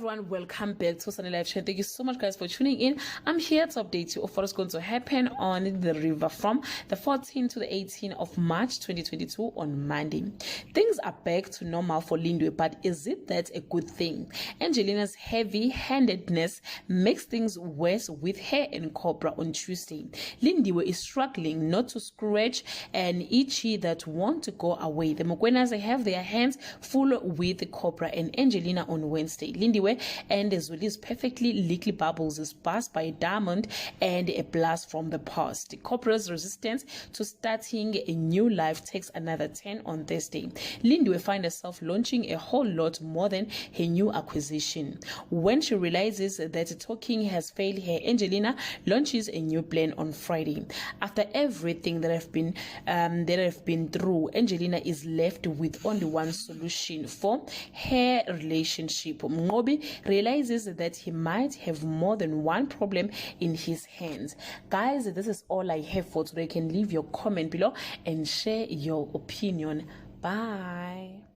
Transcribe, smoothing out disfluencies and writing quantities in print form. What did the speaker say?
everyone, welcome back to Sunny Live Show. Thank you so much guys for tuning in. I'm here to update you of what is going to happen on the river from the 14th to the 18th of March 2022 on Monday. Things are back to normal for Lindwe, but is it that a good thing? Angelina's heavy-handedness makes things worse with her and Cobra on Tuesday. Lindwe is struggling not to scratch an itchy that won't go away. The Mokwenas have their hands full with Cobra and Angelina on Wednesday. Lindiwe and Zuli's perfectly lickly bubbles is passed by a diamond and a blast from the past. Cobra's resistance to starting a new life takes another 10 on Thursday. Lindiwe finds herself launching a whole lot more than her new acquisition. When she realizes that talking has failed her, Angelina launches a new plan on Friday. After everything that have been through, Angelina is left with only one solution for her relationship. Ngobi realizes that he might have more than one problem in his hands. Guys, this is all I have for today. You can leave your comment below and share your opinion. Bye.